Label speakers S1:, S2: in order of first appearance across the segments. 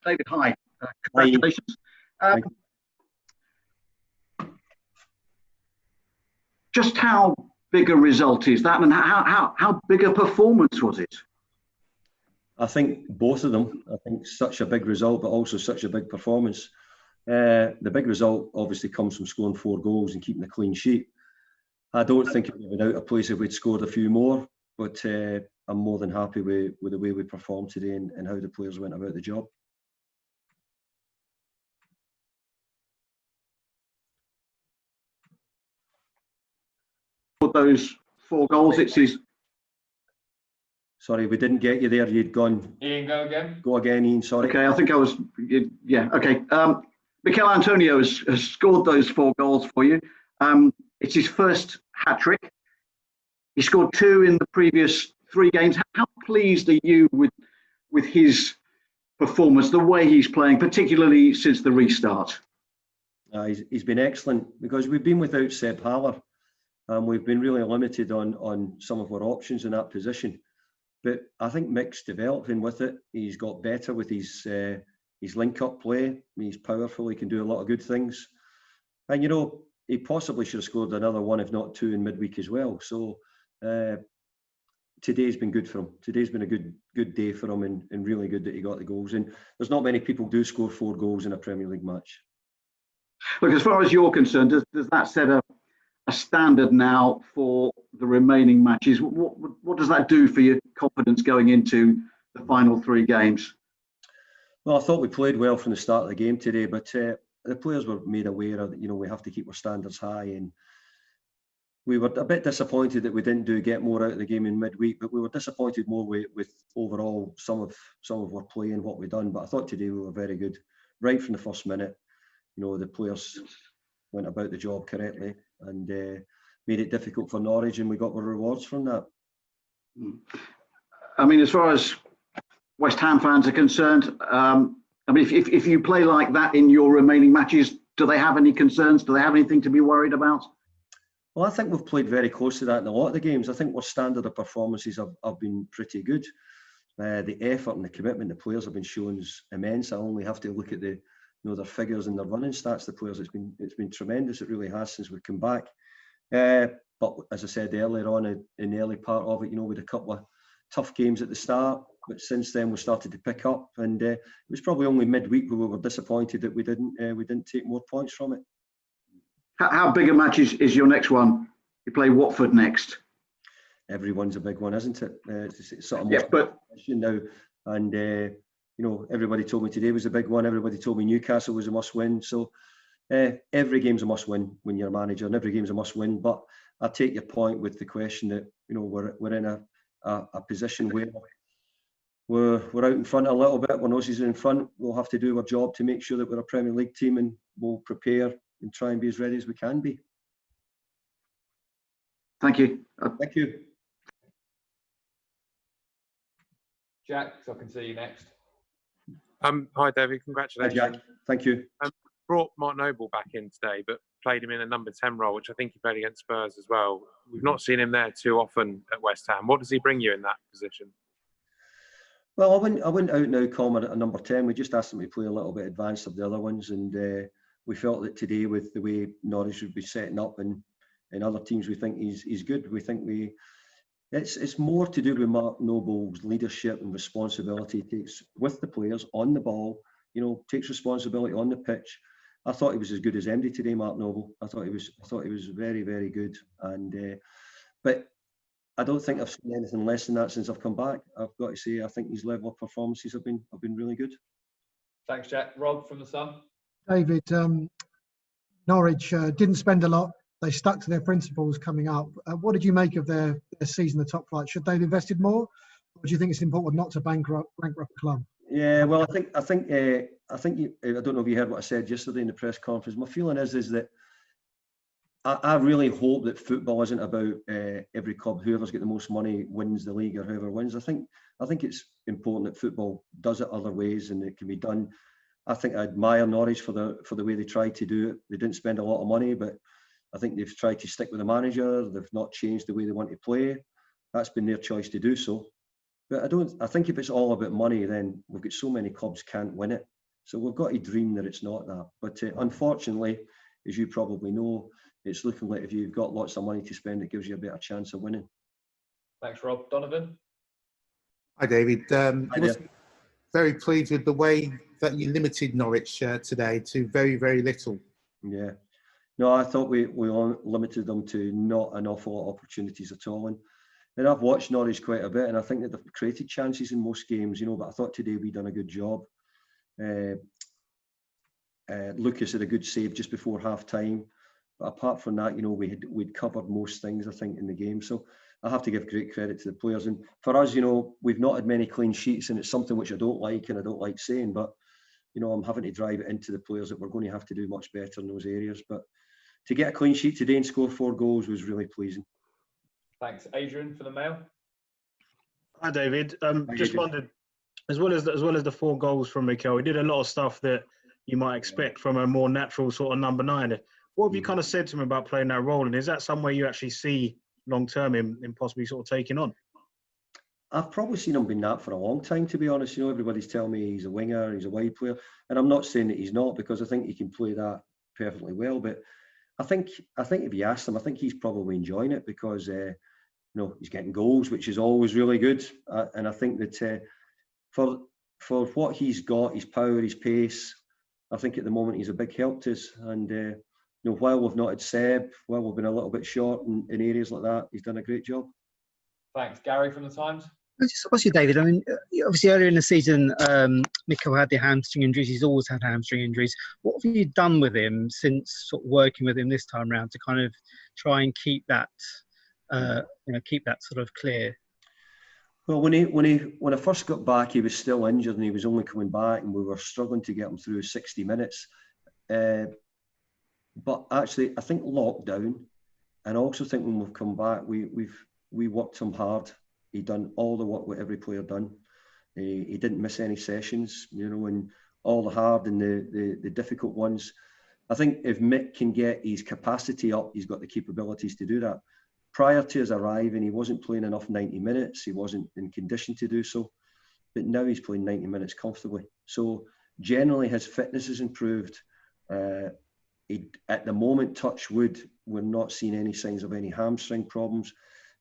S1: David, hi.
S2: Hi.
S1: Congratulations. Just how big a result is that, and how big a performance was it?
S2: I think both of them. I think such a big result, but also such a big performance. The big result obviously comes from scoring 4 goals and keeping a clean sheet. I don't think it would have been out of place if we'd scored a few more, but I'm more than happy with the way we performed today and how the players went about the job.
S1: Those 4 goals, it's his.
S2: Sorry, we didn't get you there. You'd gone.
S3: Ian, go again.
S2: Go again, Ian. Sorry.
S1: Okay, I think I was. Yeah. Okay. Michail Antonio has scored those 4 goals for you. It's his first hat trick. He scored 2 in the previous 3 games. How pleased are you with his performance, the way he's playing, particularly since the restart?
S2: He's been excellent because we've been without Seb Haller. We've been really limited on some of our options in that position. But I think Mick's developing with it. He's got better with his link-up play. He's powerful. He can do a lot of good things. And, you know, he possibly should have scored another 1, if not 2, in midweek as well. So today's been good for him. Today's been a good day for him and really good that he got the goals. And there's not many people do score 4 goals in a Premier League match.
S1: Look, as far as you're concerned, does that set a standard now for the remaining matches? What does that do for your confidence going into the final 3 games?
S2: Well, I thought we played well from the start of the game today, but the players were made aware that, you know, we have to keep our standards high, and we were a bit disappointed that we didn't get more out of the game in midweek, but we were disappointed more with overall some of our play and what we've done. But I thought today we were very good right from the first minute. You know, the players went about the job correctly and made it difficult for Norwich, and we got our rewards from that.
S1: I mean, as far as West Ham fans are concerned, I mean, if you play like that in your remaining matches, do they have any concerns? Do they have anything to be worried about?
S2: Well, I think we've played very close to that in a lot of the games. I think our standard of performances have been pretty good. The effort and the commitment the players have been showing is immense. I only have to look at their figures and their running stats. The players, it's been tremendous. It really has since we've come back. But as I said earlier on in the early part of it, you know, with a couple of tough games at the start, but since then we started to pick up, and it was probably only midweek where we were disappointed that we didn't take more points from it.
S1: How big a match is your next one? You play Watford next.
S2: Everyone's a big one, isn't it? It's sort of now, and you know, everybody told me today was a big one. Everybody told me Newcastle was a must-win. So every game's a must-win when you're a manager, and every game's a must-win. But I take your point with the question that, you know, we're in a position where we're out in front a little bit. We're noses in front. We'll have to do our job to make sure that we're a Premier League team, and we'll prepare and try and be as ready as we can be.
S1: Thank you.
S2: Thank you.
S3: Jack, so I can see you next.
S4: Hi, David. Congratulations.
S2: Hi, Jack. Thank you.
S4: Brought Mark Noble back in today, but played him in a number 10 role, which I think he played against Spurs as well. We've not seen him there too often at West Ham. What does he bring you in that position?
S2: Well, I wouldn't out now call him a number 10. We just asked him to play a little bit advanced of the other ones, and we felt that today, with the way Norwich would be setting up and other teams, we think he's good. We think it's more to do with Mark Noble's leadership and responsibility he takes with the players on the ball. You know, takes responsibility on the pitch. I thought he was as good as MD today, Mark Noble. I thought he was very, very good. And but I don't think I've seen anything less than that since I've come back. I've got to say, I think his level of performances have been really good.
S3: Thanks, Jack. Rob from the Sun.
S5: David, Norwich didn't spend a lot. They stuck to their principles coming up. What did you make of their season, the top flight? Should they have invested more, or do you think it's important not to bankrupt a club?
S2: Yeah, well, I think I don't know if you heard what I said yesterday in the press conference. My feeling is that I really hope that football isn't about every club, whoever's got the most money wins the league or whoever wins. I think it's important that football does it other ways and it can be done. I think I admire Norwich for the way they tried to do it. They didn't spend a lot of money, but I think they've tried to stick with the manager. They've not changed the way they want to play. That's been their choice to do so. But I think if it's all about money, then we've got so many clubs can't win it. So we've got to dream that it's not that. But unfortunately, as you probably know, it's looking like if you've got lots of money to spend, it gives you a better chance of winning.
S3: Thanks, Rob. Donovan?
S6: Hi, David.
S2: Hi
S6: I was very pleased with the way that you limited Norwich today to very, very little.
S2: Yeah. No, I thought we limited them to not an awful lot of opportunities at all. And I've watched Norwich quite a bit, and I think that they've created chances in most games, but I thought today we'd done a good job. Lucas had a good save just before half time. But apart from that, we'd covered most things, I think, in the game. So I have to give great credit to the players. And for us, we've not had many clean sheets, and it's something which I don't like and I don't like saying, but, I'm having to drive it into the players that we're going to have to do much better in those areas. But to get a clean sheet today and score 4 goals was really pleasing.
S3: Thanks. Adrian for the Mail?
S7: Hi, David. Just
S2: Adrian.
S7: wondered, as well as the 4 goals from Michail, he did a lot of stuff that you might expect from a more natural sort of number 9. What have you kind of said to him about playing that role? And is that somewhere you actually see long-term in possibly sort of taking on?
S2: I've probably seen him being that for a long time, to be honest. Everybody's telling me he's a winger, he's a wide player. And I'm not saying that he's not, because I think he can play that perfectly well. But I think if you ask him, I think he's probably enjoying it because, he's getting goals, which is always really good. And I think that for what he's got, his power, his pace, I think at the moment he's a big help to us. And, while we've not had Seb, while we've been a little bit short in areas like that, he's done a great job.
S3: Thanks. Gary from the Times?
S8: What's your David? I mean, obviously earlier in the season, Michail had the hamstring injuries. He's always had hamstring injuries. What have you done with him since sort of working with him this time around to kind of try and keep that, keep that sort of clear?
S2: Well, when I first got back, he was still injured and he was only coming back, and we were struggling to get him through 60 minutes. But actually, I think lockdown, and I also think when we've come back, we worked him hard. He done all the work what every player done. He didn't miss any sessions, and all the hard and the difficult ones. I think if Mick can get his capacity up, he's got the capabilities to do that. Prior to his arriving, he wasn't playing enough 90 minutes. He wasn't in condition to do so. But now he's playing 90 minutes comfortably. So generally his fitness has improved. At the moment, touch wood, we're not seeing any signs of any hamstring problems.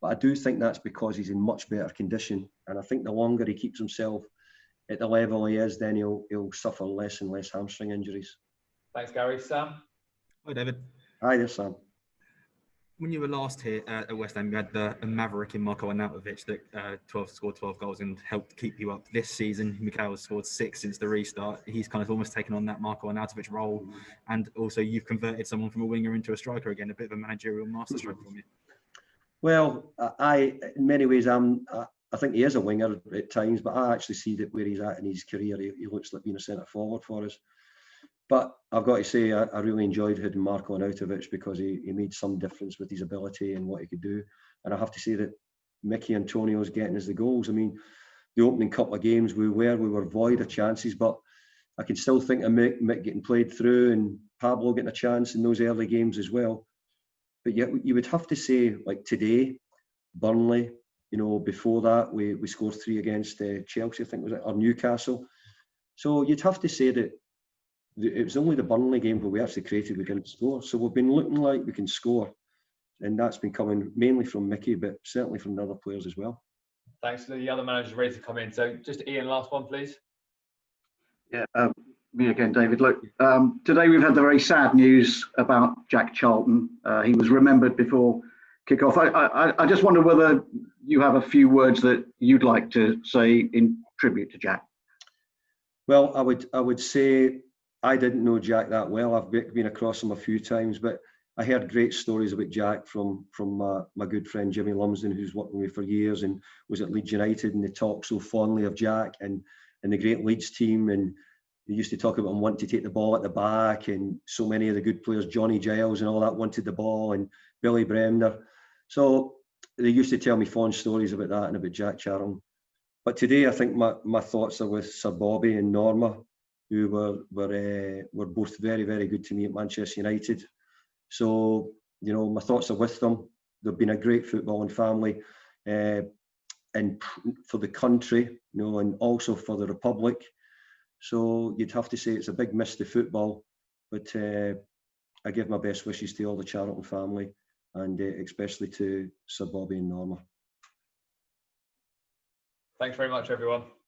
S2: But I do think that's because he's in much better condition. And I think the longer he keeps himself at the level he is, then he'll suffer less and less hamstring injuries.
S3: Thanks, Gary. Sam?
S9: Hi, David.
S2: Hi there, Sam.
S9: When you were last here at West Ham, you had the maverick in Michail Antonio that scored 12 goals and helped keep you up. This season, Michail has scored 6 since the restart. He's kind of almost taken on that Michail Antonio role. And also, you've converted someone from a winger into a striker again, a bit of a managerial masterstroke from you.
S2: Well, in many ways, I think he is a winger at times, but I actually see that where he's at in his career, he looks like being a centre forward for us. But I've got to say, I really enjoyed having Michail Antonio because he made some difference with his ability and what he could do. And I have to say that Michail Antonio is getting us the goals. I mean, the opening couple of games we were void of chances, but I can still think of Mick getting played through and Pablo getting a chance in those early games as well. But yet you would have to say, like today, Burnley, before that we scored 3 against Chelsea, I think was it, or Newcastle. So you'd have to say that it was only the Burnley game where we actually created, we didn't score. So we've been looking like we can score. And that's been coming mainly from Mickey, but certainly from the other players as well.
S3: Thanks to the other managers ready to come in. So just Ian, last one, please.
S1: Yeah, me again, David. Look, today we've had the very sad news about Jack Charlton. He was remembered before kick-off. I just wonder whether you have a few words that you'd like to say in tribute to Jack. Well,
S2: I would say I didn't know Jack that well. I've been across him a few times, but I heard great stories about Jack from my good friend Jimmy Lumsden, who's worked with me for years and was at Leeds United, and they talk so fondly of Jack and the great Leeds team, and they used to talk about him wanting to take the ball at the back, and so many of the good players, Johnny Giles and all that, wanted the ball, and Billy Bremner. So they used to tell me fond stories about that and about Jack Charlton. But today I think my thoughts are with Sir Bobby and Norma, who were both very, very good to me at Manchester United. So, my thoughts are with them. They've been a great footballing family. and for the country, you know, and also for the Republic. So you'd have to say it's a big miss to football, but I give my best wishes to all the Charlton family, and especially to Sir Bobby and Norma.
S3: Thanks very much, everyone.